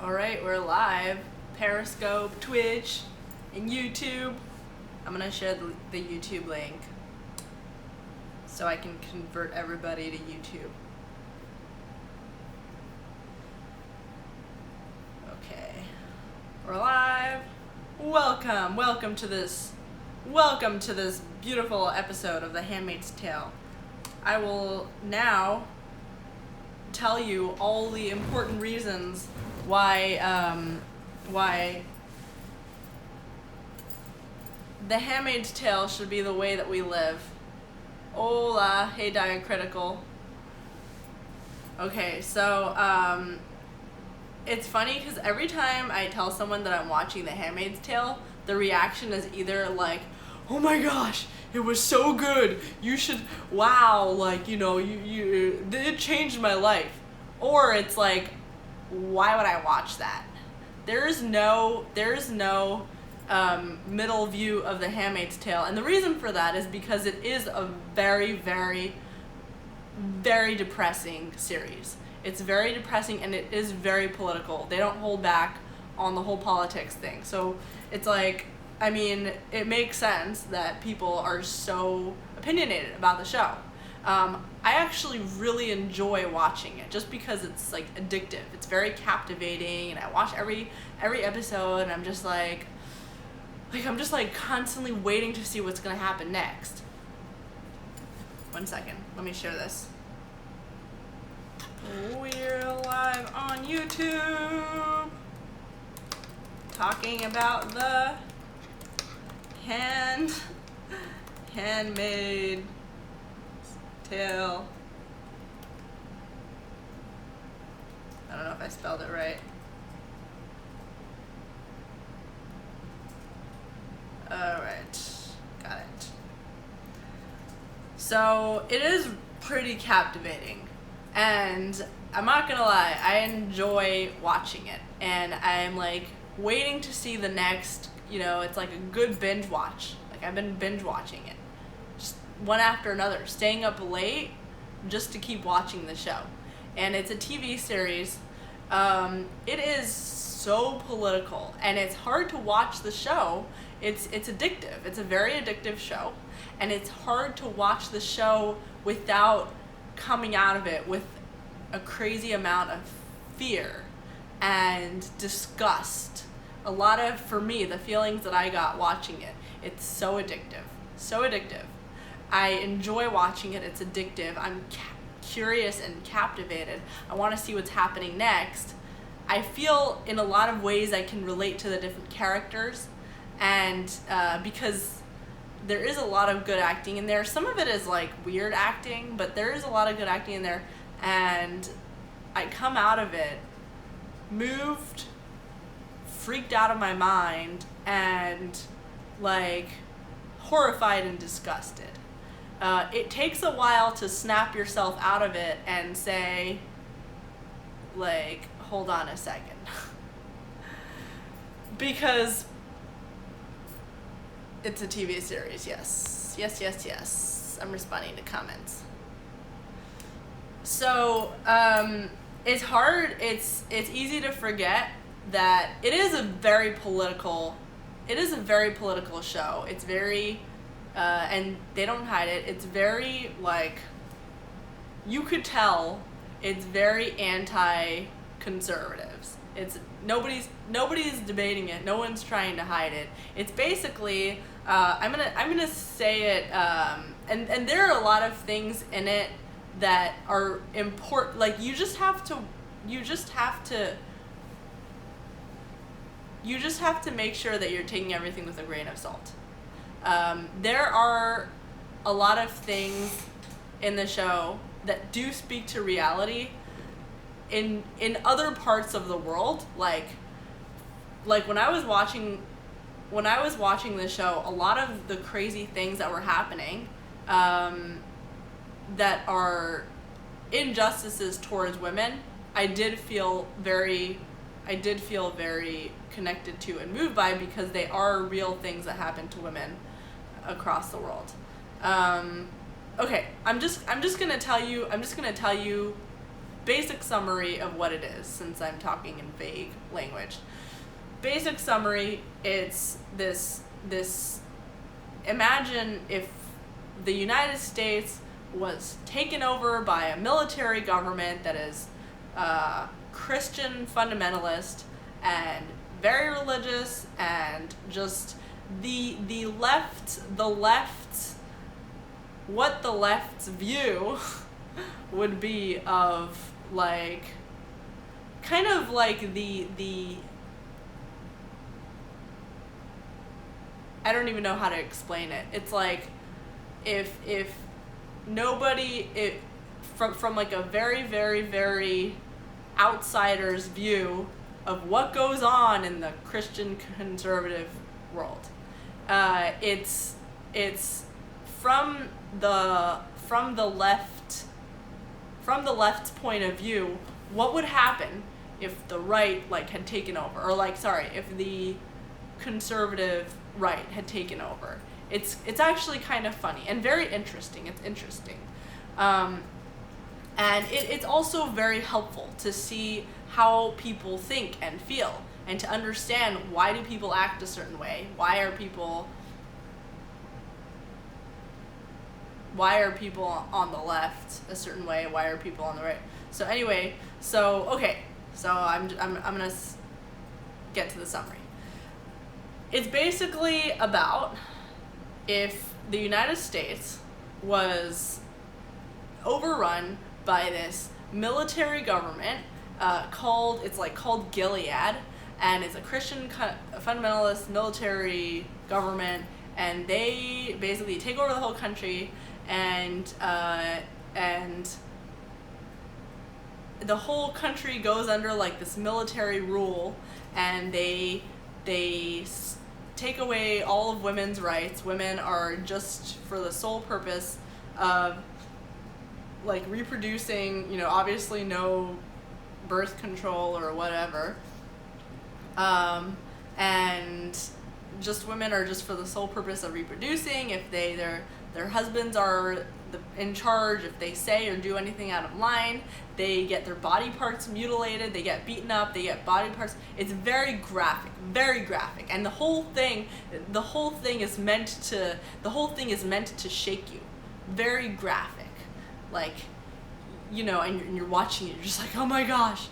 Alright, we're live. Periscope, Twitch, and YouTube. I'm gonna share the YouTube link so I can convert everybody to YouTube. Okay. We're live. Welcome to this beautiful episode of The Handmaid's Tale. I will now tell you all the important reasons why The Handmaid's Tale should be the way that we live. Hola, hey diacritical. Okay, so it's funny because every time I tell someone that I'm watching The Handmaid's Tale, the reaction is either like, oh my gosh, it was so good, you should, wow, like, you know, it changed my life. Or it's like, why would I watch that? There's no middle view of The Handmaid's Tale, and the reason for that is because it is a very, very, very depressing series. It's very depressing and it is very political. They don't hold back on the whole politics thing. So it's like, I mean, it makes sense that people are so opinionated about the show. I actually really enjoy watching it just because it's like addictive. It's very captivating, and I watch every episode, and I'm just like constantly waiting to see what's gonna happen next. 1 second, let me share this. We're live on YouTube talking about the Handmaid Tale. I don't know if I spelled it right. Alright, got it. So, it is pretty captivating. And I'm not gonna lie, I enjoy watching it. And I'm like waiting to see the next, you know, it's like a good binge watch. Like I've been binge watching it. Just one after another, staying up late just to keep watching the show. And it's a TV series. It is so political and it's hard to watch the show. It's addictive. It's a very addictive show. And it's hard to watch the show without coming out of it with a crazy amount of fear and disgust. A lot of, for me, the feelings that I got watching it, it's so addictive. So addictive. I enjoy watching it. It's addictive. I'm curious and captivated. I want to see what's happening next. I feel in a lot of ways I can relate to the different characters, and because there is a lot of good acting in there. Some of it is like weird acting, but there is a lot of good acting in there, and I come out of it moved, freaked out of my mind, and like horrified and disgusted. It takes a while to snap yourself out of it and say, like, hold on a second. Because it's a TV series, yes. Yes. I'm responding to comments. So, it's hard, it's easy to forget that it is a very political show. It's very, and they don't hide it, it's very, like, you could tell it's very anti-conservatives. It's, nobody's debating it, no one's trying to hide it. It's basically, I'm gonna say it, and there are a lot of things in it that are important. Like, you just have to make sure that you're taking everything with a grain of salt. There are a lot of things in the show that do speak to reality in other parts of the world. Like when I was watching the show, a lot of the crazy things that were happening, that are injustices towards women, I did feel very connected to and moved by, because they are real things that happen to women across the world. Okay, I'm just gonna tell you basic summary of what it is, since I'm talking in vague language. Basic summary, it's this imagine if the United States was taken over by a military government that is Christian fundamentalist and very religious, and just the left, what the left's view would be of, like, kind of like the I don't even know how to explain it. It's like if nobody, from like a very, very, very outsider's view of what goes on in the Christian conservative world. It's from the left's point of view, what would happen if the right, like, had taken over, or, like, sorry, if the conservative right had taken over. It's actually kind of funny and very interesting. It's interesting. And it's also very helpful to see how people think and feel, and to understand, why do people act a certain way? Why are people on the left a certain way? Why are people on the right? So anyway, okay, so I'm gonna get to the summary. It's basically about if the United States was overrun by this military government called Gilead, and it's a Christian fundamentalist military government, and they basically take over the whole country, and the whole country goes under, like, this military rule, and they take away all of women's rights. Women are just for the sole purpose of, like, reproducing, obviously no birth control or whatever. And just women are just for the sole purpose of reproducing. If their husbands are in charge, if they say or do anything out of line, they get their body parts mutilated, they get beaten up, they get body parts. It's very graphic, and the whole thing is meant to shake you. Very graphic, like, and you're watching it, you're just like, oh my gosh.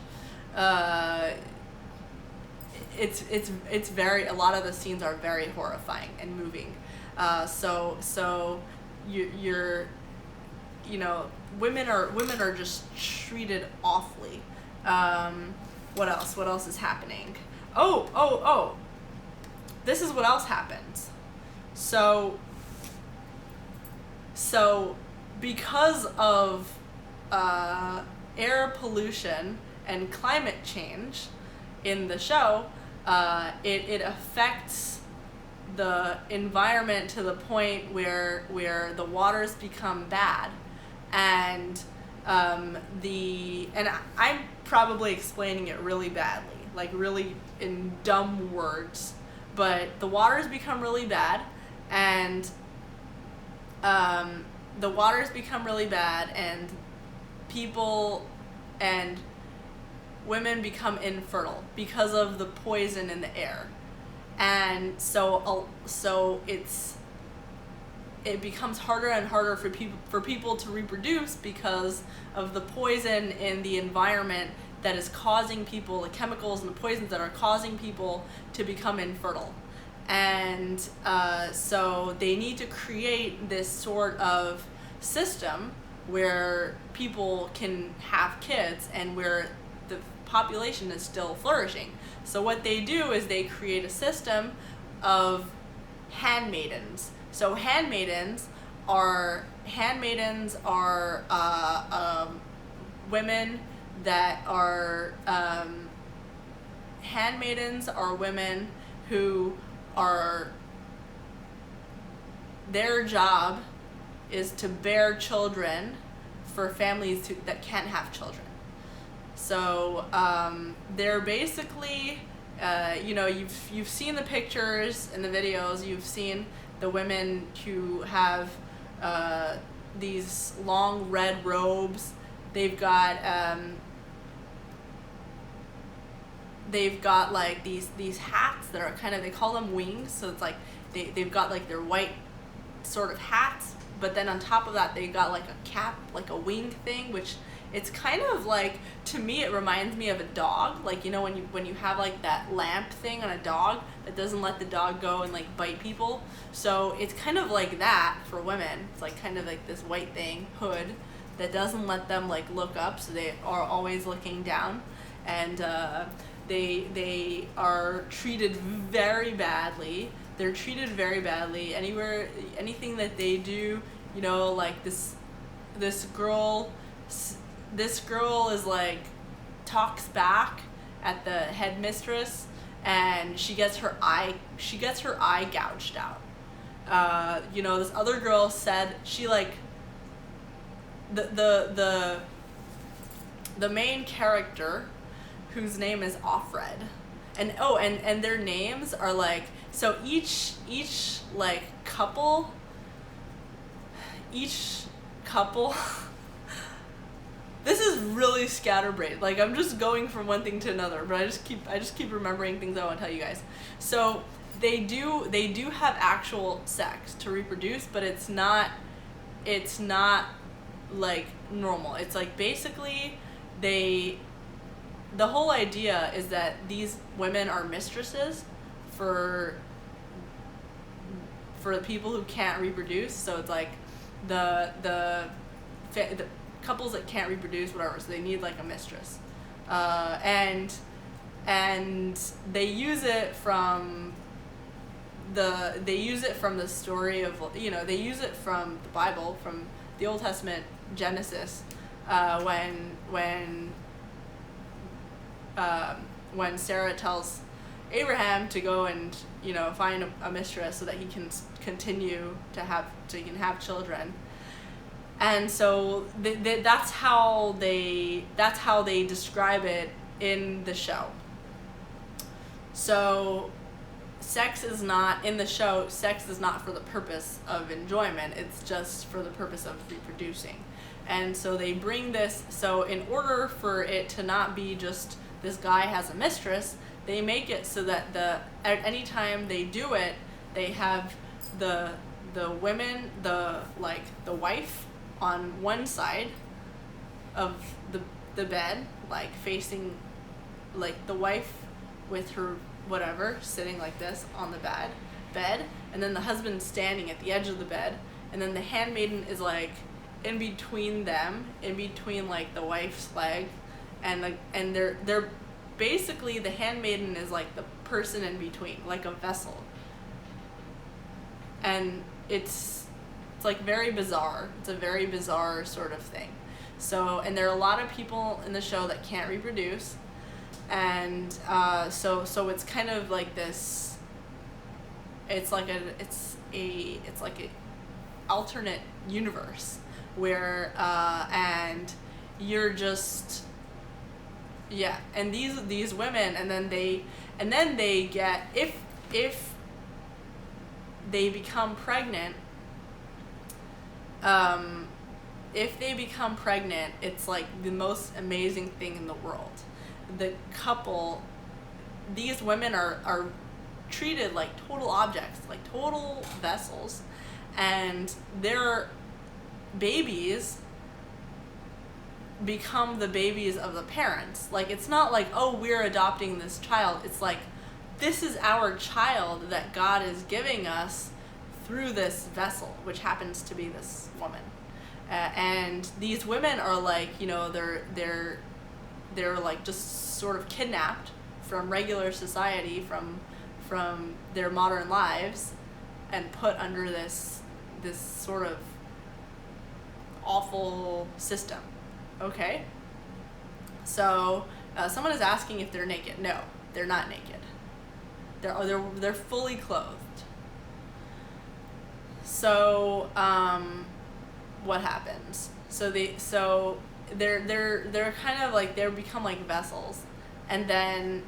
It's very, a lot of the scenes are very horrifying and moving. So you're women are just treated awfully. What else is happening? Oh, this is what else happens. So because of air pollution and climate change in the show, it affects the environment to the point where the waters become bad, and I'm probably explaining it really badly, like really in dumb words, but the waters become really bad, and people and women become infertile because of the poison in the air. And so it becomes harder and harder for people to reproduce because of the poison in the environment that is causing people, the chemicals and the poisons that are causing people to become infertile. And so they need to create this sort of system where people can have kids and where the population is still flourishing. So what they do is they create a system of handmaidens. So handmaidens are women that are handmaidens are women who are, their job is to bear children for families that can't have children. So they're basically, you've seen the pictures and the videos. You've seen the women who have these long red robes. They've got they've got like these hats that are kind of, they call them wings, so it's like they've got like their white sort of hats, but then on top of that they got like a cap, like a wing thing, which it's kind of like, to me it reminds me of a dog, like, you know, when you have like that lamp thing on a dog that doesn't let the dog go and like bite people. So it's kind of like that for women. It's like kind of like this white thing, hood, that doesn't let them like look up, so they are always looking down. And they are treated very badly. They're treated very badly anywhere, anything that they do, you know, like this girl is like, talks back at the headmistress, and she gets her eye gouged out. You know, this other girl said she like, the main character, whose name is Offred, and their names are like, so each like couple this is really scatterbrained, like I'm just going from one thing to another, but I just keep remembering things I want to tell you guys. So they do have actual sex to reproduce, but it's not like normal. It's like, basically the whole idea is that these women are mistresses for the people who can't reproduce. So it's like the couples that can't reproduce, whatever, so they need like a mistress, and they use it from the story of, you know, they use it from the Bible, from the Old Testament, Genesis, when Sarah tells Abraham to go and, you know, find a mistress so that he can continue to have children. And so that's how they describe it in the show. So sex is not for the purpose of enjoyment, it's just for the purpose of reproducing. And so they bring this, so in order for it to not be just this guy has a mistress, they make it so that at any time they do it, they have the women, the wife on one side of the bed, like facing, like the wife with her whatever sitting like this on the bed, and then the husband standing at the edge of the bed, and then the handmaiden is like in between them, in between like the wife's leg, and they're basically, the handmaiden is like the person in between, like a vessel. And it's like very bizarre. It's a very bizarre sort of thing. So, and there are a lot of people in the show that can't reproduce, and so it's kind of like this. It's like a alternate universe where and you're just, yeah. And these women, and then they get, if they become pregnant. If they become pregnant, it's like the most amazing thing in the world. The couple, these women are treated like total objects, like total vessels, and their babies become the babies of the parents. Like, it's not like, oh, we're adopting this child. It's like, this is our child that God is giving us through this vessel, which happens to be this woman. And these women are like, you know, they're like just sort of kidnapped from regular society, from their modern lives, and put under this sort of awful system. Okay? So someone is asking if they're naked. No, they're not naked. They're fully clothed. So what happens? So they're kind of like, they become like vessels, and then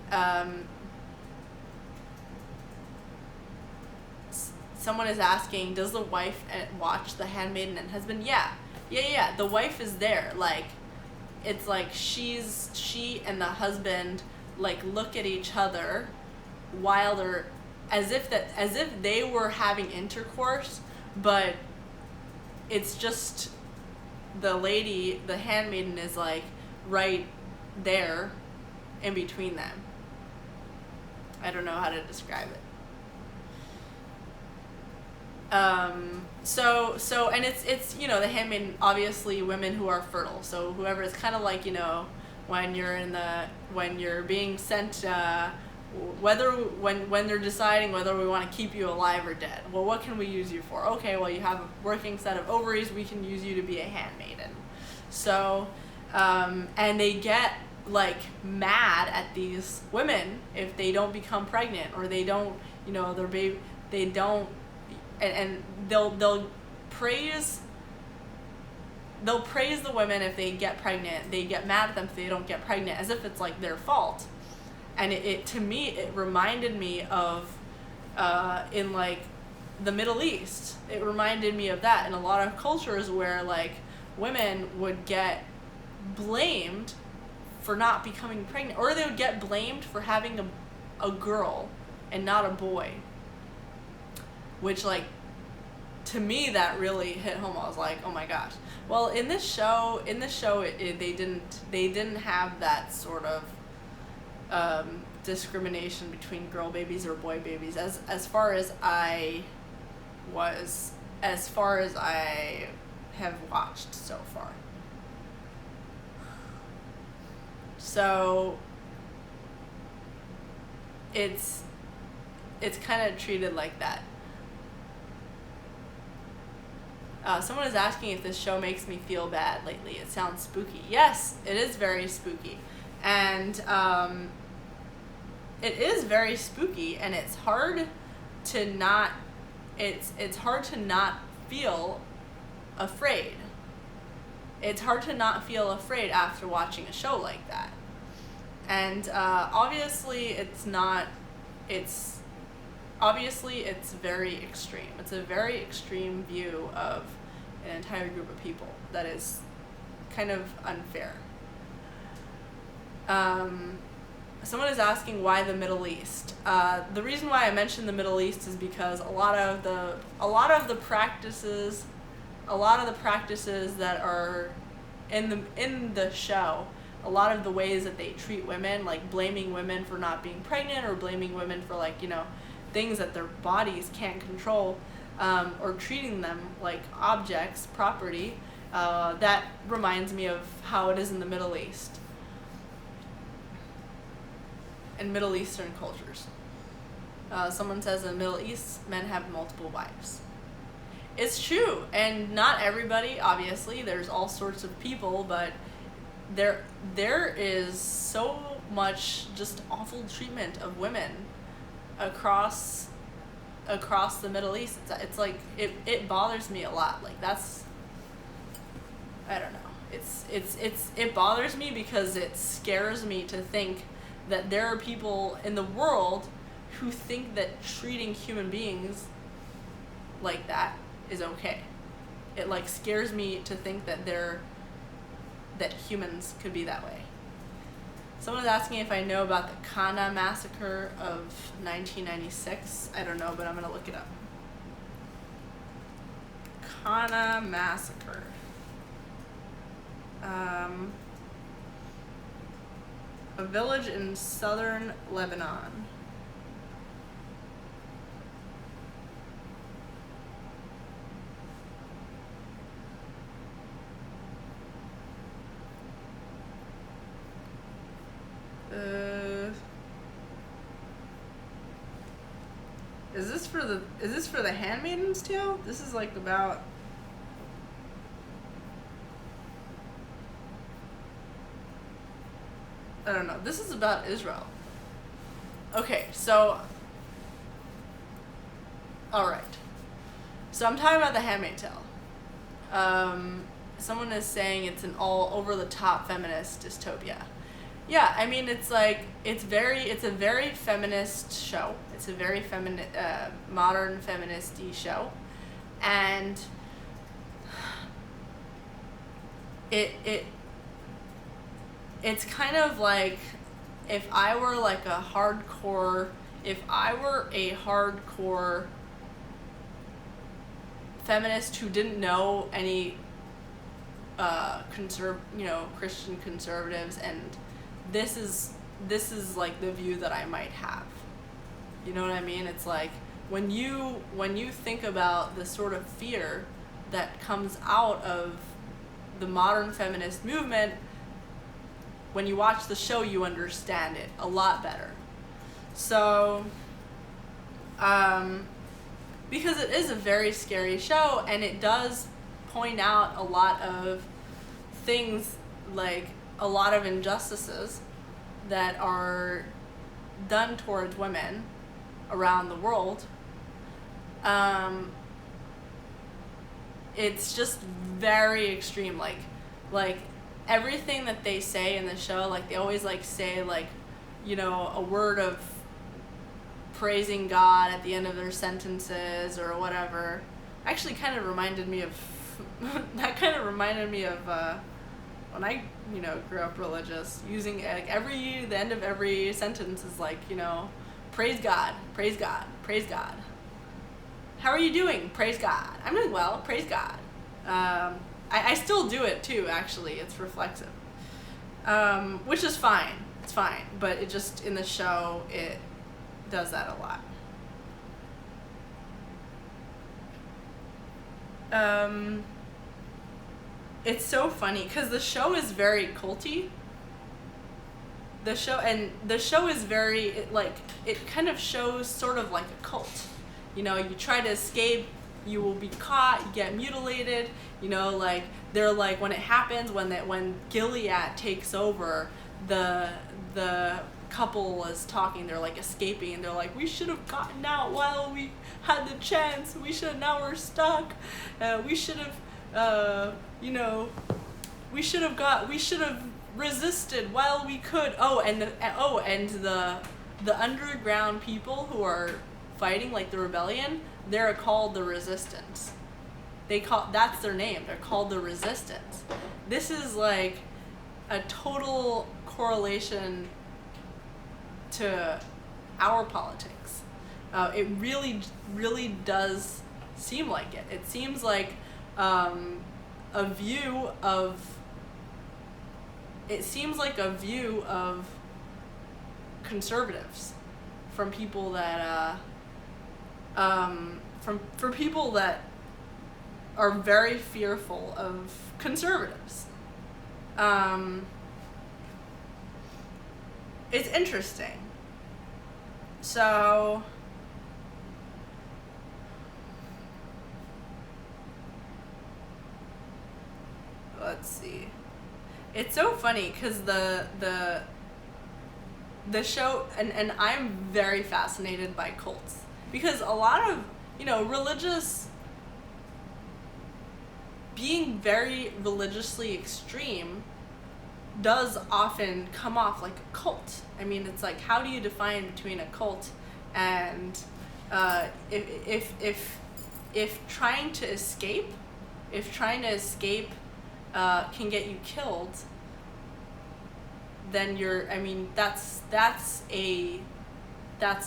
someone is asking, does the wife watch the handmaiden and husband? Yeah. The wife is there. Like, it's like she and the husband like look at each other while they're as if they were having intercourse, but it's just the lady, the handmaiden, is like right there in between them. I don't know how to describe it. So and it's the handmaiden, obviously women who are fertile. So whoever is kind of like, when you're being sent, when they're deciding whether we want to keep you alive or dead. Well, what can we use you for? Okay, well, you have a working set of ovaries. We can use you to be a handmaiden. So, and they get like mad at these women if they don't become pregnant, or they don't, their baby, they don't, and they'll praise the women if they get pregnant. They get mad at them if they don't get pregnant, as if it's like their fault. And it to me, it reminded me of in like the Middle East. It reminded me of that in a lot of cultures where like women would get blamed for not becoming pregnant, or they would get blamed for having a girl and not a boy. Which, like, to me, that really hit home. I was like, oh my gosh. Well, in this show, they didn't have that sort of discrimination between girl babies or boy babies, as far as I have watched so far. So it's kind of treated like that. Someone is asking if this show makes me feel bad lately. It sounds spooky. Yes, it is very spooky. And it is very spooky, and it's hard to not feel afraid. It's hard to not feel afraid after watching a show like that. And obviously it's very extreme. It's a very extreme view of an entire group of people that is kind of unfair. Someone is asking why the Middle East. The reason why I mentioned the Middle East is because a lot of the practices that are in the show, a lot of the ways that they treat women, like blaming women for not being pregnant, or blaming women for things that their bodies can't control, or treating them like objects, property, that reminds me of how it is in the Middle East. In Middle Eastern cultures. Someone says in the Middle East, men have multiple wives. It's true, and not everybody, obviously. There's all sorts of people, but there is so much just awful treatment of women across the Middle East. It's like it bothers me a lot. Like, that's, I don't know. It bothers me because it scares me to think that there are people in the world who think that treating human beings like that is okay. It scares me to think that humans could be that way. Someone is asking if I know about the Kana massacre of 1996. I don't know, but I'm gonna look it up. Kana massacre. A village in southern Lebanon. Is this for the Handmaid's Tale? This is about. I don't know. This is about Israel. Okay, so. Alright. So I'm talking about the Handmaid's Tale. Someone is saying it's an all over the top feminist dystopia. Yeah, I mean, it's a very feminist show. It's a very modern feminist-y show. And it's kind of like, if I were like a hardcore, if I were a hardcore feminist who didn't know any Christian conservatives, and this is like the view that I might have. You know what I mean? It's like when you think about the sort of fear that comes out of the modern feminist movement, when you watch the show, you understand it a lot better. So, because it is a very scary show, and it does point out a lot of things, like a lot of injustices that are done towards women around the world. It's just very extreme, like everything that they say in the show, like they always like say like, you know, a word of praising God at the end of their sentences or whatever. Actually kind of reminded me of that kind of reminded me of when I, you know, grew up religious, using like the end of every sentence is like, you know, praise God, praise God, praise God. How are you doing? Praise God. I'm doing well. Praise God. I still do it too, actually. It's reflexive. Which is fine. It's fine. But it just, in the show, it does that a lot. It's so funny because the show is very culty. The show is very, it kind of shows sort of like a cult. You know, you try to escape, you will be caught, you get mutilated, you know, like, they're like, when it happens, when Gilead takes over, the couple is talking, they're like escaping, and they're like, we should have gotten out while we had the chance, now we're stuck, we should have, you know, we should have resisted while we could. And the underground people who are fighting, like the rebellion, they're called the Resistance. That's their name. They're called the Resistance. This is like a total correlation to our politics. It really, really does seem like it. It seems like a view of conservatives from people that for people that are very fearful of conservatives. It's interesting. So let's see. It's so funny because the show, and I'm very fascinated by cults, because a lot of, you know, being very religiously extreme does often come off like a cult. I mean, it's like, how do you define between a cult and if trying to escape can get you killed, then that's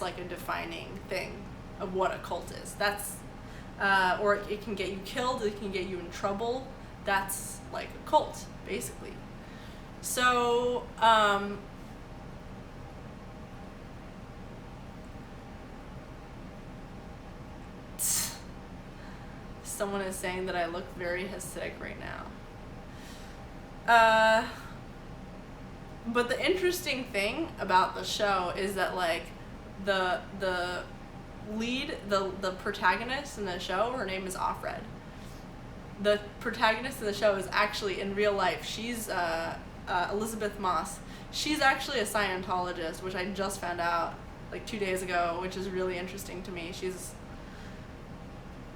like a defining thing of what a cult is. That's or it can get you killed, it can get you in trouble. That's like a cult, basically. So someone is saying that I look very Hasidic right now. But the interesting thing about the show is that, like, the protagonist in the show, her name is Offred. The protagonist in the show is actually, in real life, she's Elizabeth Moss. She's actually a Scientologist, which I just found out like 2 days ago, which is really interesting to me. She's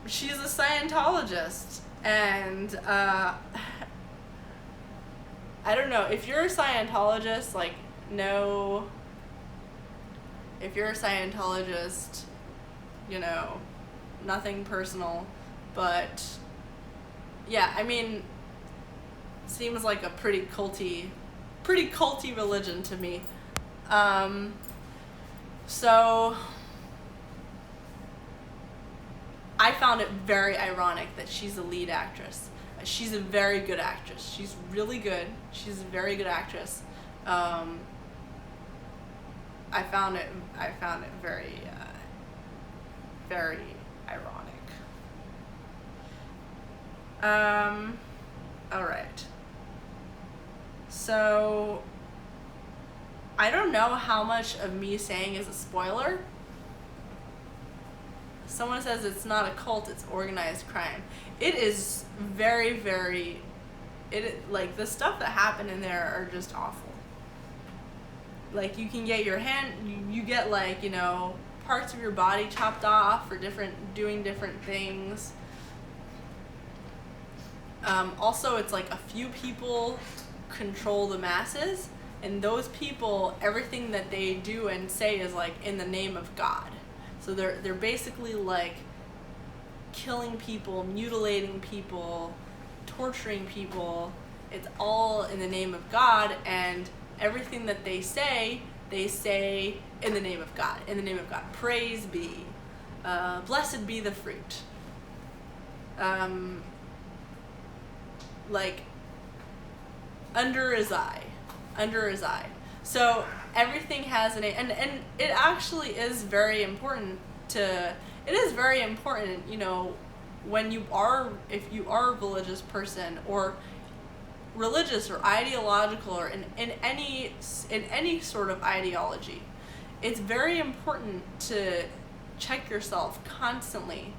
a Scientologist, and I don't know, if you're a Scientologist, like, no, if you're a Scientologist, you know, nothing personal, but yeah, I mean, seems like a pretty culty religion to me. So I found it very ironic that she's a lead actress. She's a very good actress. She's really good. She's a very good actress. I found it very, very ironic. All right. So I don't know how much of me saying is a spoiler. Someone says it's not a cult, it's organized crime. It is very, very, like, the stuff that happened in there are just awful. Like, you can get your hand, you get, like, you know, parts of your body chopped off for doing different things. Also, it's like a few people control the masses, and those people, everything that they do and say is, like, in the name of God. So they're basically, like, killing people, mutilating people, torturing people. It's all in the name of God, and everything that they say in the name of God. In the name of God. Praise be. Blessed be the fruit. Like, under his eye. So everything has a name, and it actually is very important you know, if you are a religious person, or religious or ideological, or in any sort of ideology, it's very important to check yourself constantly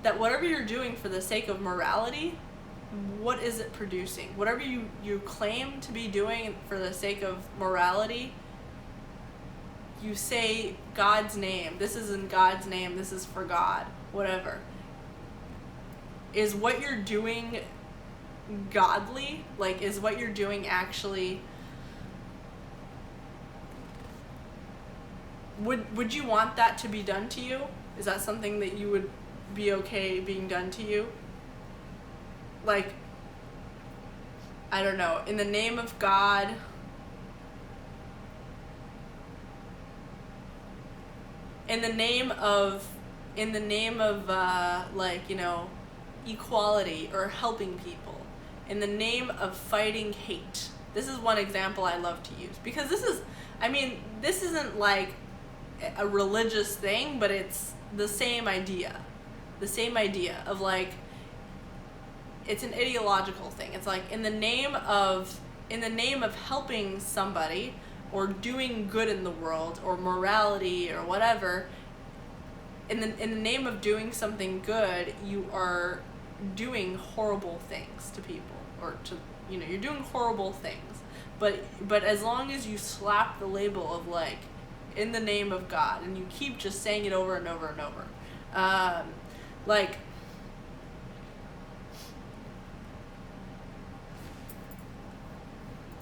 that whatever you're doing for the sake of morality, what is it producing? Whatever you claim to be doing for the sake of morality, you say God's name, this is in God's name, this is for God, whatever. Is what you're doing godly? Like, is what you're doing actually... Would you want that to be done to you? Is that something that you would be okay being done to you? Like, I don't know, in the name of God, in the name of like, you know, equality or helping people, in the name of fighting hate. This is one example I love to use, because this isn't like a religious thing, but it's the same idea of, like, it's an ideological thing. It's like, in the name of helping somebody, or doing good in the world, or morality, or whatever, in the name of doing something good, you are doing horrible things to people, or to, you know, you're doing horrible things. But as long as you slap the label of, like, in the name of God, and you keep just saying it over and over and over, like,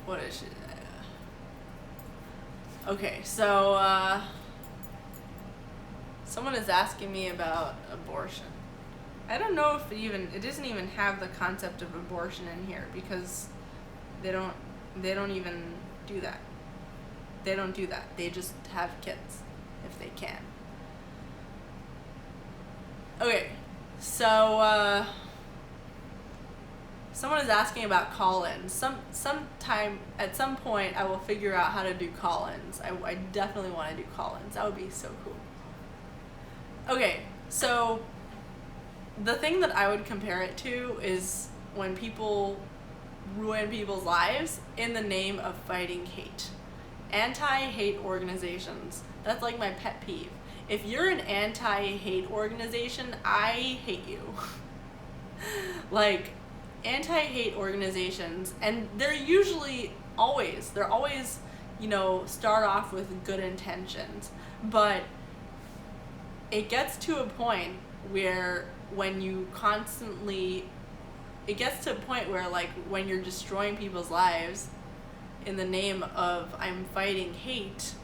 what is it? Okay, so someone is asking me about abortion. I don't know if it doesn't even have the concept of abortion in here, because they don't even do that. They don't do that. They just have kids if they can. Okay, so someone is asking about call-ins. Sometime at some point I will figure out how to do call-ins. I definitely want to do call-ins. That would be so cool. Okay, so the thing that I would compare it to is when people ruin people's lives in the name of fighting hate. Anti-hate organizations. That's like my pet peeve. If you're an anti-hate organization, I hate you. Like, anti-hate organizations, and they're always, you know, start off with good intentions, but it gets to a point where when you're destroying people's lives in the name of I'm fighting hate,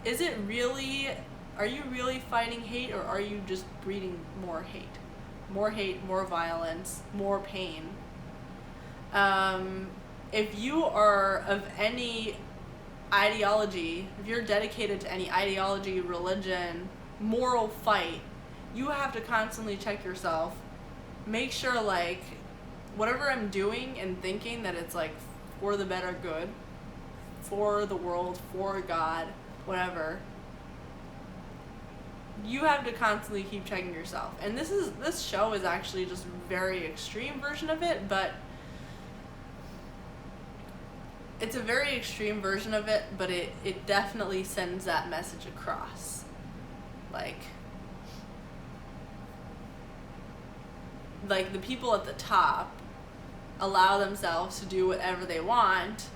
are you really fighting hate, or are you just breeding more hate? More hate, more violence, more pain. If you are of any ideology, if you're dedicated to any ideology, religion, moral fight, you have to constantly check yourself. Make sure, like, whatever I'm doing and thinking, that it's, like, for the better good, for the world, for God, whatever. You have to constantly keep checking yourself. And this show is actually just a very extreme version of it, but it's a very extreme version of it, but it definitely sends that message across. Like the people at the top allow themselves to do whatever they want,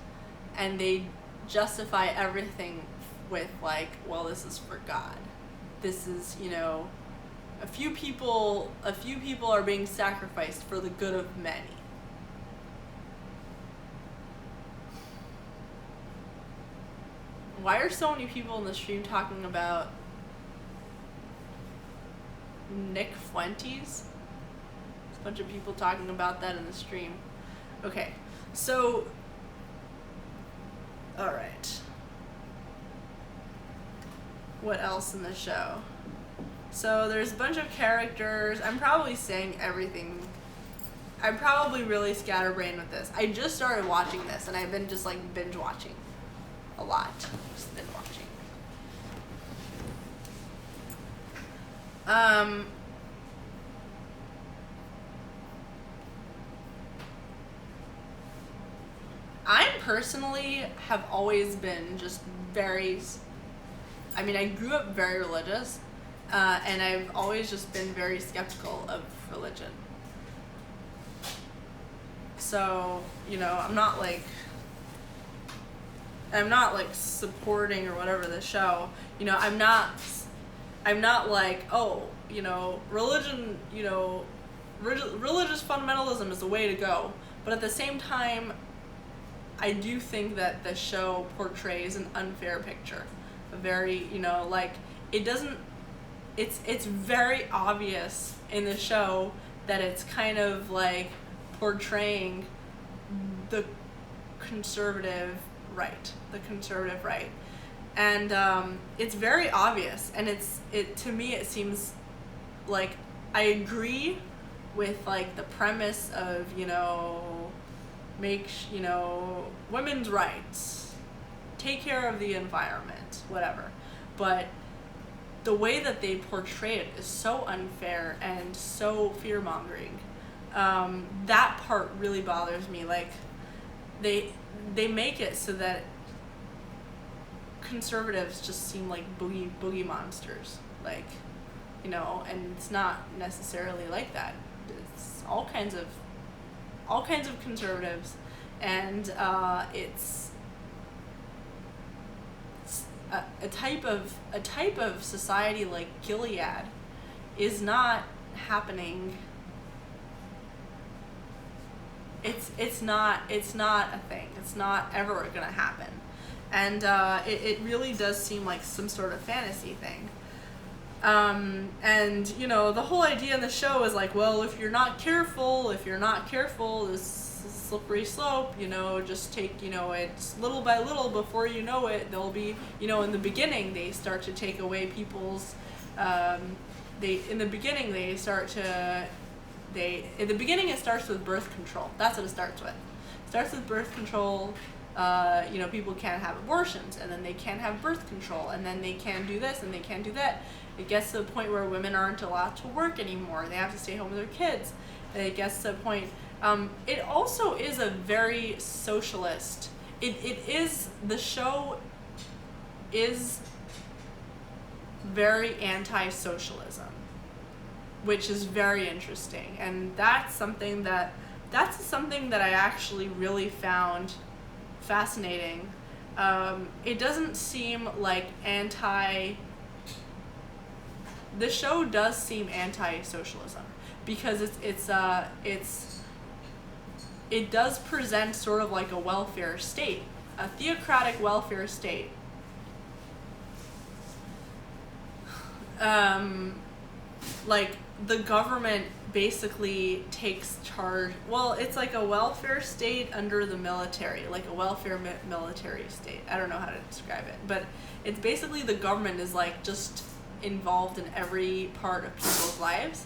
and they justify everything with, like, well, this is for God. This is, a few people are being sacrificed for the good of many. Why are so many people in the stream talking about Nick Fuentes? There's a bunch of people talking about that in the stream. Okay, so, alright. What else in the show? So there's a bunch of characters. I'm probably saying everything. I'm probably really scatterbrained with this. I just started watching this, and I've been just, like, binge watching a lot. Just binge watching. I personally have always been just very, I grew up very religious, and I've always just been very skeptical of religion. So, I'm not supporting or whatever the show. I'm not like, oh, religion, religious fundamentalism is the way to go. But at the same time, I do think that the show portrays an unfair picture. A very, it doesn't, it's very obvious in the show that it's kind of like portraying the conservative right. And it's very obvious, and to me it seems like I agree with, like, the premise of, women's rights, take care of the environment, whatever. But the way that they portray it is so unfair and so fear-mongering. That part really bothers me. Like, they make it so that conservatives just seem like boogie monsters, like, and it's not necessarily like that. It's all kinds of conservatives, and it's a type of society like Gilead is not happening. It's not a thing. It's not ever gonna happen. And it really does seem like some sort of fantasy thing. And, the whole idea in the show is like, well, if you're not careful, this slippery slope, just take, it's little by little. Before you know it, there'll be, in the beginning, they start to take away people's, in the beginning it starts with birth control. That's what it starts with. It starts with birth control. People can't have abortions, and then they can't have birth control, and then they can't do this, and they can't do that. It gets to the point where women aren't allowed to work anymore. They have to stay home with their kids. And it gets to the point. It also is a very socialist. The show is very anti-socialism, which is very interesting. And that's something that I actually really found fascinating. It doesn't seem like the show does seem anti-socialism, because it does present sort of like a welfare state, a theocratic welfare state. Like, the government basically takes charge. Well, it's like a welfare state under the military, like a welfare military state. I don't know how to describe it, but it's basically the government is like just involved in every part of people's lives,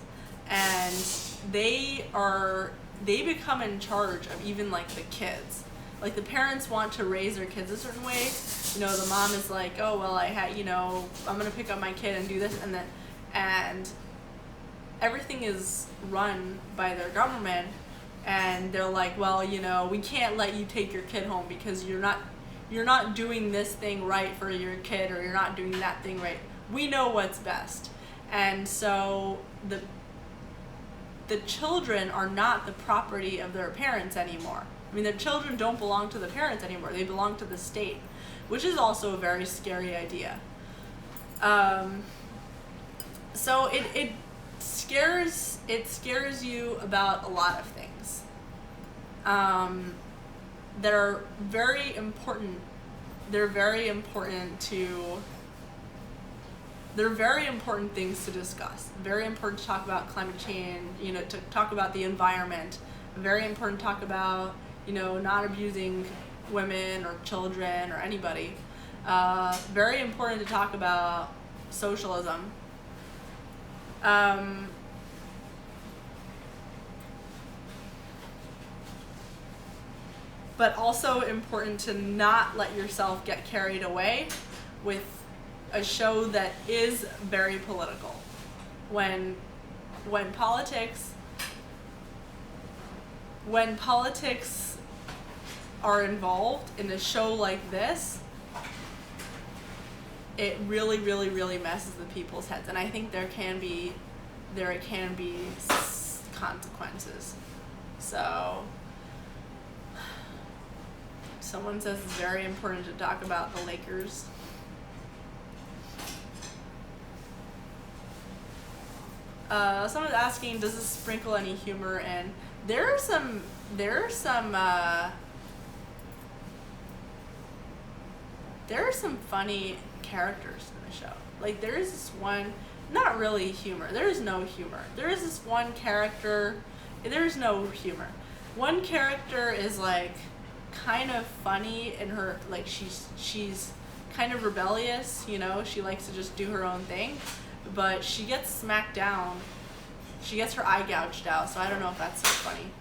and they become in charge of even like the kids. Like the parents want to raise their kids a certain way. You know, the mom is like, oh well, I'm gonna pick up my kid and do this and that, and everything is run by their government, and they're like, well, we can't let you take your kid home because you're not doing this thing right for your kid, or you're not doing that thing right. We know what's best. And so the children are not the property of their parents anymore. I mean, their children don't belong to the parents anymore. They belong to the state, which is also a very scary idea. So it scares you about a lot of things that are very important. They're very important things to discuss. Very important to talk about climate change, to talk about the environment. Very important to talk about, not abusing women or children or anybody. Very important to talk about socialism. But also important to not let yourself get carried away with a show that is very political. When politics are involved in a show like this, it really, really, really messes with people's heads, and I think there can be consequences. So, someone says it's very important to talk about the Lakers. Someone's asking, does this sprinkle any humor in? There are some funny characters in the show. Like, there is this one, not really humor. There is no humor. There is this one character, there is no humor. One character is like kind of funny in her, like she's kind of rebellious, she likes to just do her own thing, but she gets smacked down. She gets her eye gouged out, so I don't know if that's so funny.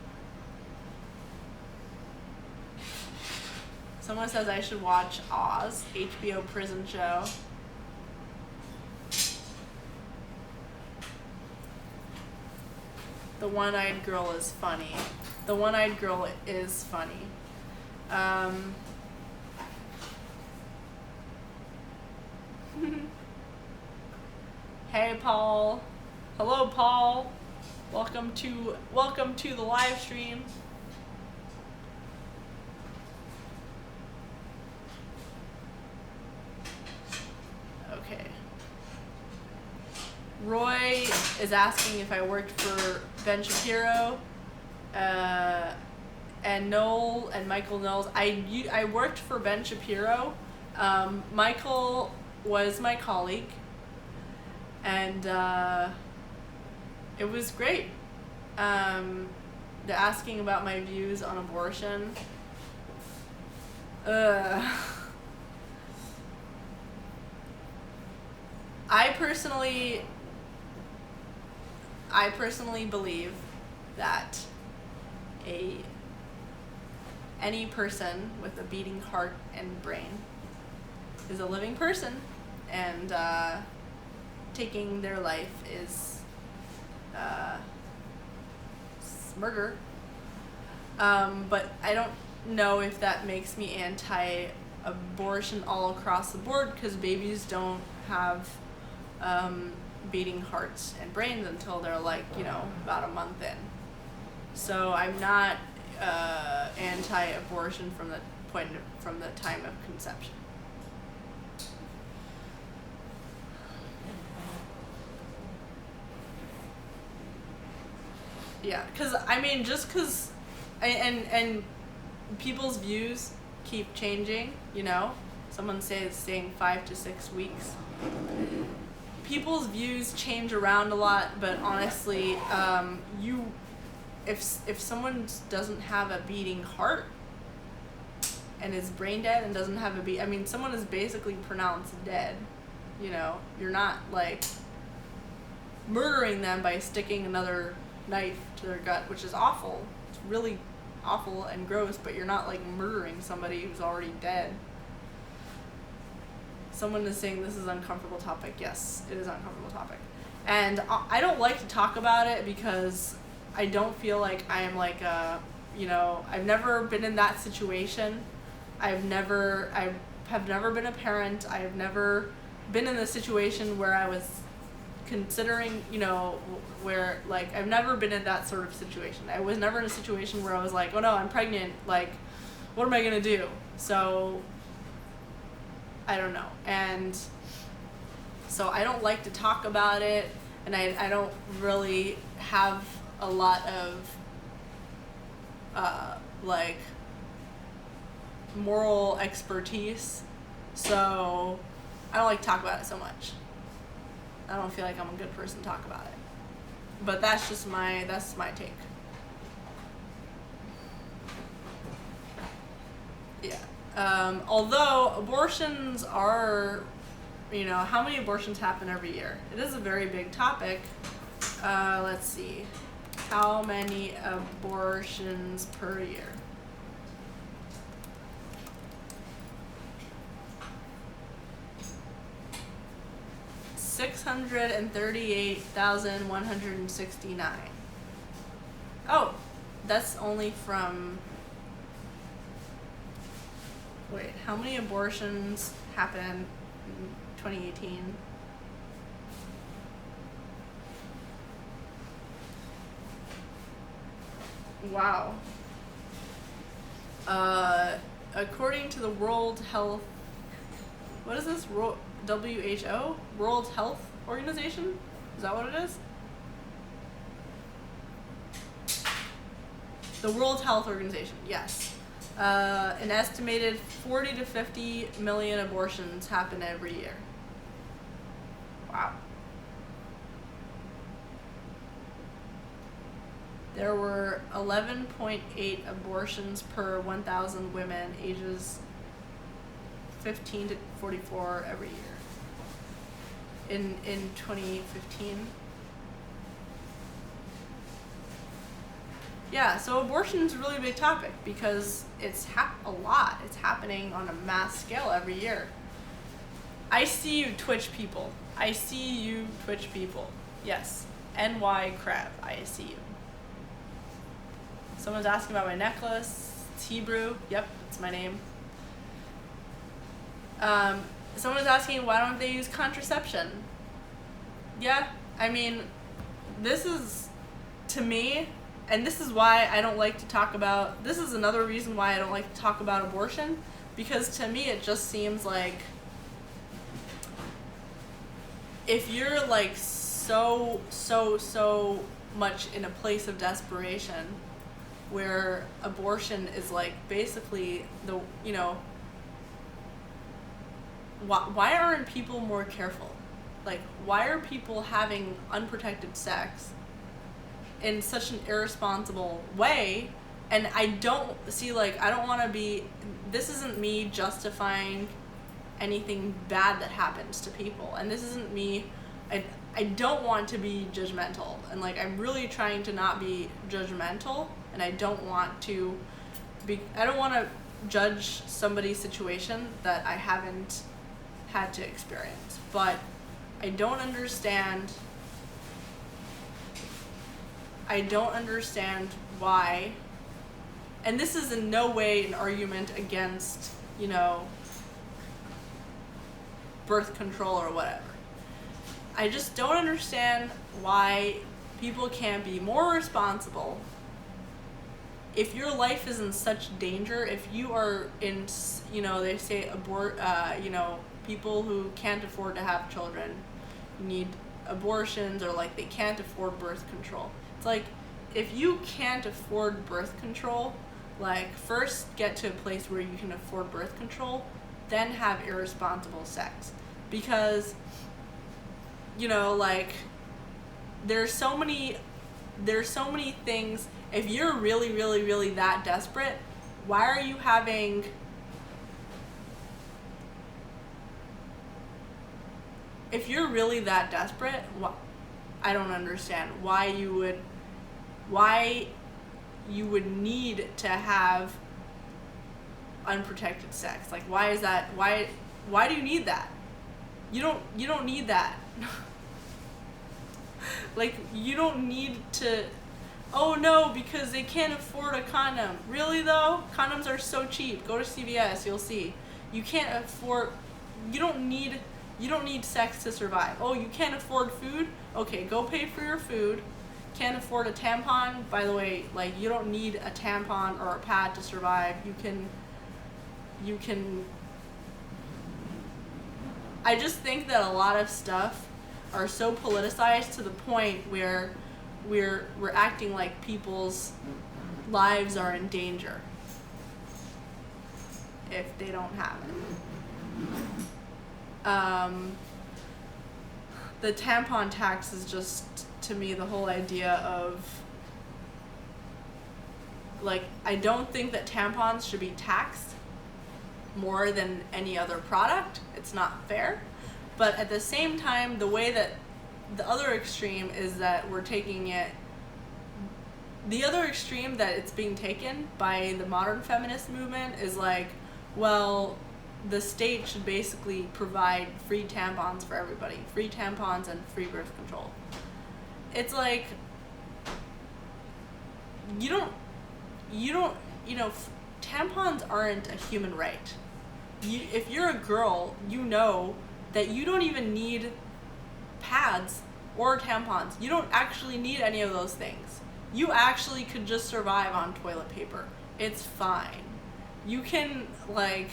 Someone says I should watch Oz, HBO prison show. The One-Eyed Girl is funny. The One-Eyed Girl is funny. Hey, Paul. Hello, Paul. Welcome to the live stream. Okay. Roy is asking if I worked for Ben Shapiro, and Noel and Michael Knowles. I worked for Ben Shapiro. Michael was my colleague, and it was great. They're asking about my views on abortion. I personally believe that any person with a beating heart and brain is a living person, and taking their life is murder. But I don't know if that makes me anti-abortion all across the board, because babies don't have beating hearts and brains until they're about a month in. So I'm not anti-abortion from the time of conception. Yeah, because and people's views keep changing. Someone saying 5 to 6 weeks. people's views change around a lot, but honestly, if someone doesn't have a beating heart and is brain dead and doesn't have someone is basically pronounced dead. You know, you're not like murdering them by sticking another knife to their gut, which is awful. It's really awful and gross, but you're not like murdering somebody who's already dead. Someone is saying this is an uncomfortable topic. Yes, it is an uncomfortable topic. And I don't like to talk about it because I don't feel like I'm like I've never been in that situation. I have never been a parent. I have never been in a situation where I was considering, where like I've never been in that sort of situation. I was never in a situation where I was like, oh no, I'm pregnant. Like, what am I gonna do? So I don't know. And so I don't like to talk about it, and I don't really have a lot of like moral expertise, so I don't like to talk about it so much. I don't feel like I'm a good person to talk about it, but that's my take. Yeah. Although abortions are, how many abortions happen every year? It is a very big topic. Let's see. How many abortions per year? $638,169. Oh, that's only from... Wait, how many abortions happened in 2018? Wow. According to the World Health... What is this? WHO? World Health Organization? Is that what it is? The World Health Organization, yes. An estimated 40 to 50 million abortions happen every year. Wow. There were 11.8 abortions per 1,000 women ages 15 to 44 every year. In 2015. Yeah, so abortion is a really big topic because it's a lot. It's happening on a mass scale every year. I see you, Twitch people. Yes. NY Crab, I see you. Someone's asking about my necklace. It's Hebrew. Yep, it's my name. Someone was asking, why don't they use contraception? Yeah, this is, to me, and this is why I don't like to talk about, this is another reason why I don't like to talk about abortion, because to me it just seems like if you're like so much in a place of desperation where abortion is like basically the, why aren't people more careful? Like, why are people having unprotected sex in such an irresponsible way? And I don't want to be, this isn't me justifying anything bad that happens to people. And this isn't me, I don't want to be judgmental. And like, I'm really trying to not be judgmental, and I don't want to judge somebody's situation that I haven't had to experience. But I don't understand why, and this is in no way an argument against, birth control or whatever. I just don't understand why people can't be more responsible. If your life is in such danger, if you are in, they say people who can't afford to have children need abortions, or like they can't afford birth control. It's like, if you can't afford birth control, like first get to a place where you can afford birth control, then have irresponsible sex. Because you know, like, there's so many things. If you're really, really, really that desperate, why are you having... If you're really that desperate, I don't understand why you would need to have unprotected sex. Like, why is that? Why do you need that? You don't need that. Like, you don't need to... Oh no, because they can't afford a condom. Really though? Condoms are so cheap. Go to CVS, you'll see. You can't afford... You don't need sex to survive. Oh, you can't afford food? Okay, go pay for your food. Can't afford a tampon? By the way, like, you don't need a tampon or a pad to survive. You can... I just think that a lot of stuff are so politicized to the point where we're acting like people's lives are in danger if they don't have it. The tampon tax is just, to me, the whole idea of, like, I don't think that tampons should be taxed more than any other product. It's not fair. But at the same time, the way that the other extreme is that we're taking it, the other extreme that it's being taken by the modern feminist movement is like, well, the state should basically provide free tampons for everybody. Free tampons and free birth control. It's like, you know, tampons aren't a human right. If you're a girl, you know that you don't even need pads or tampons. You don't actually need any of those things. You actually could just survive on toilet paper. It's fine. You can, like,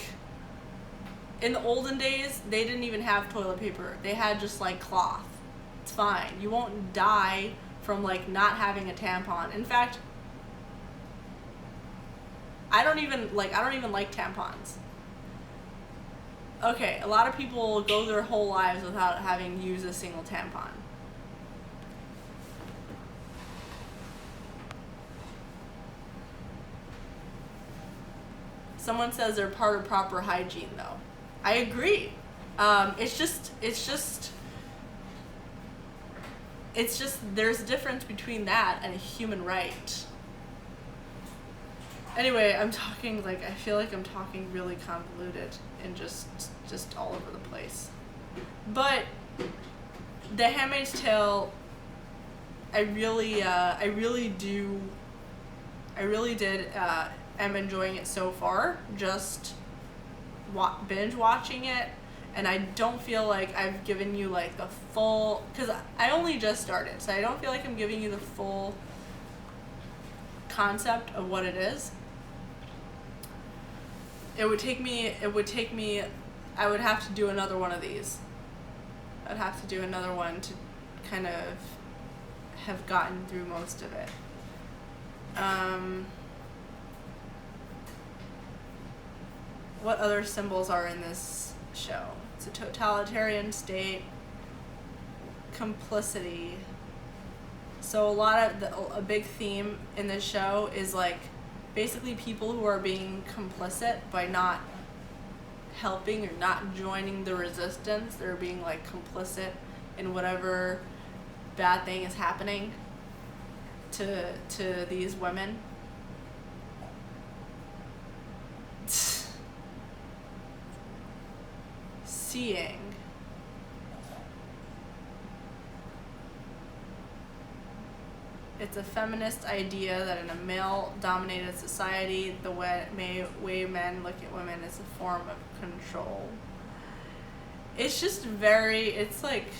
in the olden days, they didn't even have toilet paper. They had just, like, cloth. It's fine. You won't die from, like, not having a tampon. In fact, I don't even like tampons. Okay, a lot of people go their whole lives without having used a single tampon. Someone says they're part of proper hygiene, though. I agree. It's just there's a difference between that and a human right. Anyway, I'm talking, like, I feel like I'm talking really convoluted and just all over the place. But The Handmaid's Tale, I really did am enjoying it so far. Just binge watching it, and I don't feel like I've given you, like, the full, because I only just started, so I don't feel like I'm giving you the full concept of what it is. I would have to do another one of these. I'd have to do another one to kind of have gotten through most of it. What other symbols are in this show? It's a totalitarian state, complicity. So a big theme in this show is, like, basically people who are being complicit by not helping or not joining the resistance. They're being, like, complicit in whatever bad thing is happening to these women. Seeing. It's a feminist idea that in a male-dominated society, the way men look at women is a form of control. It's just it's like,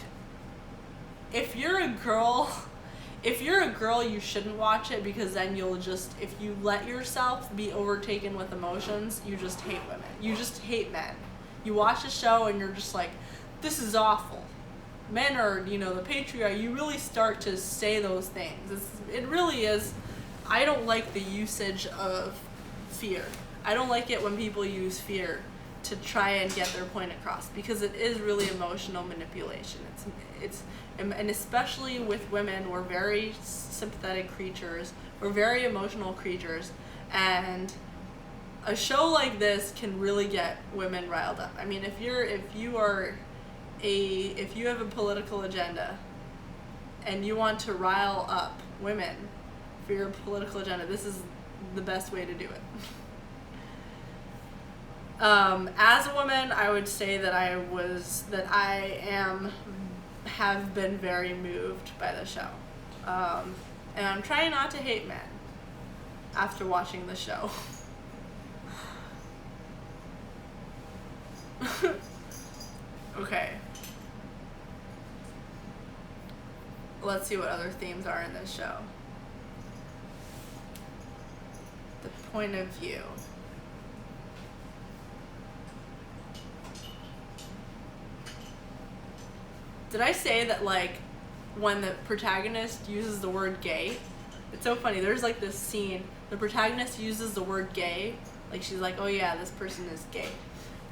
if you're a girl, you shouldn't watch it, because then if you let yourself be overtaken with emotions, you just hate women. You just hate men. You watch a show and you're just like, this is awful. Men are, the patriarchy. You really start to say those things. It really is. I don't like the usage of fear. I don't like it when people use fear. to try and get their point across, because it is really emotional manipulation. And especially with women, we're very sympathetic creatures. We're very emotional creatures, and a show like this can really get women riled up. I mean, if you have a political agenda and you want to rile up women for your political agenda, this is the best way to do it. As a woman, I would say that have been very moved by the show. And I'm trying not to hate men after watching the show. Okay. Let's see what other themes are in this show. The point of view. Did I say that, like, when the protagonist uses the word gay, it's so funny. There's like this scene, the protagonist uses the word gay, like she's like, oh yeah, this person is gay.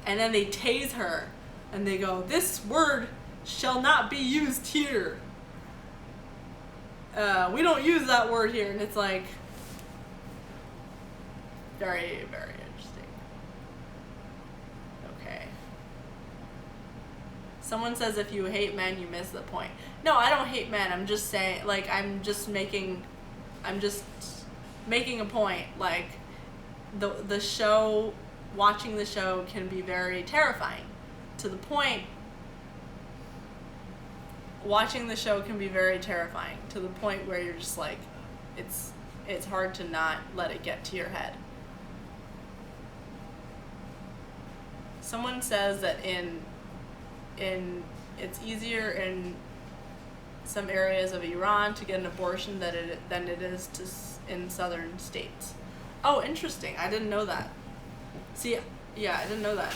And then they tase her and they go, this word shall not be used here. We don't use that word here. And it's like, very, very interesting. Okay. Someone says if you hate men, you miss the point. No, I don't hate men. I'm just saying, like, I'm just making a point. Like, the show, watching the show can be very terrifying. To the point, watching the show can be very terrifying. To the point where you're just like, it's hard to not let it get to your head. Someone says that it's easier in some areas of Iran to get an abortion than it is in southern states. Oh, interesting. I didn't know that. See, yeah, I didn't know that.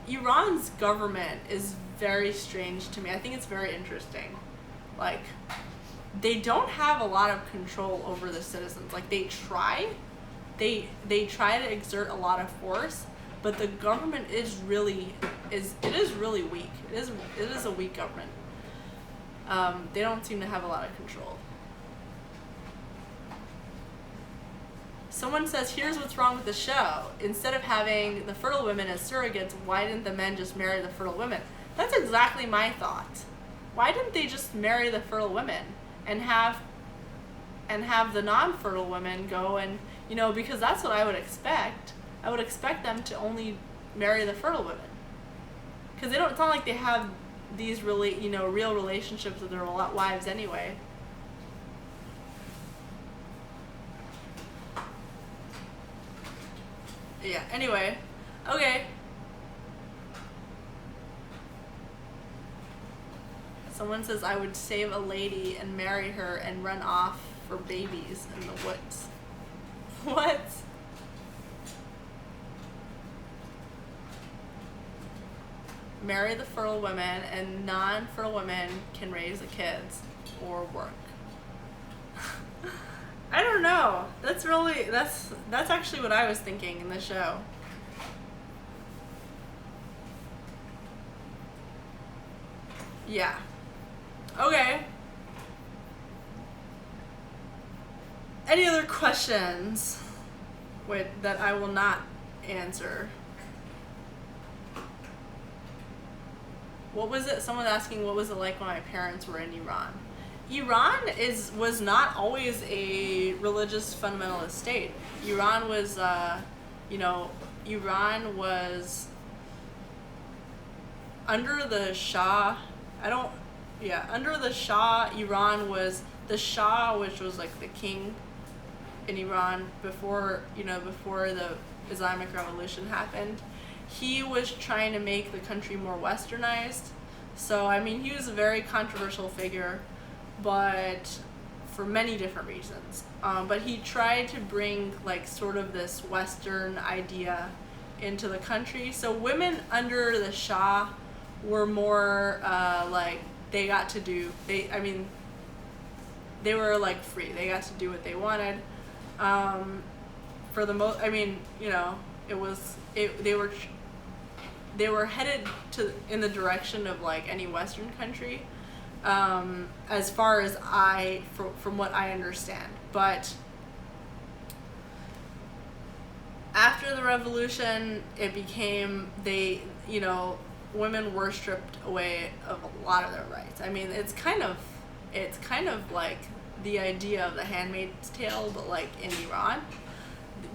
Iran's government is very strange to me. I think it's very interesting. Like, they don't have a lot of control over the citizens. Like, they try try to exert a lot of force, but the government is really weak. It is a weak government. They don't seem to have a lot of control. Someone says, here's what's wrong with the show. Instead of having the fertile women as surrogates, why didn't the men just marry the fertile women? That's exactly my thought. Why didn't they just marry the fertile women and have the non-fertile women go and, because that's what I would expect. I would expect them to only marry the fertile women. Because it's not like they have these really, real relationships with their wives anyway. Yeah, anyway. Okay. Someone says I would save a lady and marry her and run off for babies in the woods. What? Marry the fertile women and non-fertile women can raise the kids or work. I don't know. That's actually what I was thinking in the show. Yeah. Okay. Any other questions that I will not answer? What was it? Someone asking what was it like when my parents were in Iran? Iran was not always a religious fundamentalist state. Iran was, Iran was under the Shah. Under the Shah, Iran was the Shah, which was like the king in Iran before the Islamic Revolution happened. He was trying to make the country more westernized. So, he was a very controversial figure, but for many different reasons. But he tried to bring like sort of this Western idea into the country. So women under the Shah were more they got to do, they were like free. They got to do what they wanted. For the most, I mean, you know, they were headed in the direction of like any Western country, as far as from what I understand. But after the revolution, it became women were stripped away of a lot of their rights. I mean, it's kind of like the idea of the Handmaid's Tale, but like in Iran.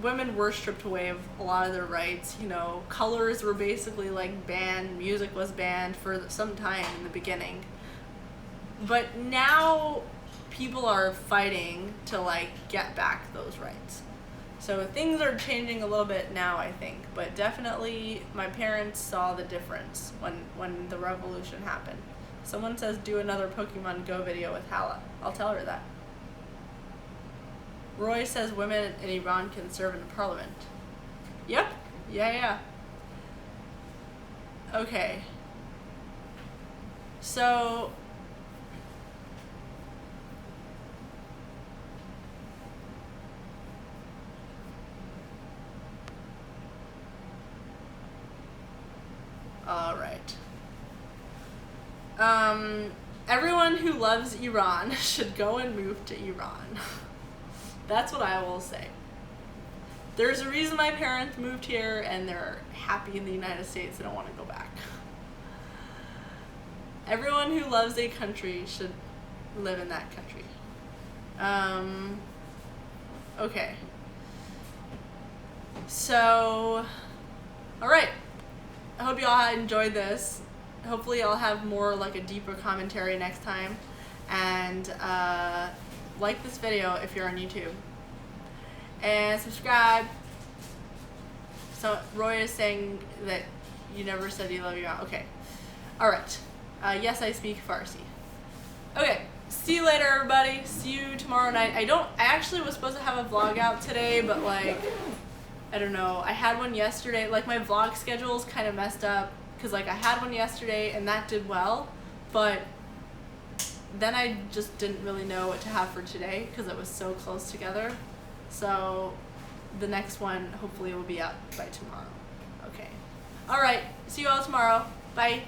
Women were stripped away of a lot of their rights. You know, colors were basically like banned. Music was banned for some time in the beginning. But now people are fighting to like get back those rights. So things are changing a little bit now, I think. But definitely my parents saw the difference when the revolution happened. Someone says do another Pokemon Go video with Hala. I'll tell her that. Roy says women in Iran can serve in parliament. Yep. Yeah. Okay. So all right. Everyone who loves Iran should go and move to Iran. That's what I will say. There's a reason my parents moved here, and they're happy in the United States. They don't want to go back. Everyone who loves a country should live in that country. Okay. So, all right. I hope you all enjoyed this. Hopefully I'll have more like a deeper commentary next time. And like this video if you're on YouTube. And subscribe. So Roy is saying that you never said you love your mom. Okay. Alright. Yes, I speak Farsi. Okay. See you later, everybody. See you tomorrow night. I actually was supposed to have a vlog out today, but like, I don't know. I had one yesterday. Like my vlog schedule's kind of messed up. Because like I had one yesterday and that did well, but then I just didn't really know what to have for today because it was so close together. So the next one hopefully will be out by tomorrow. Okay. All right. See you all tomorrow. Bye.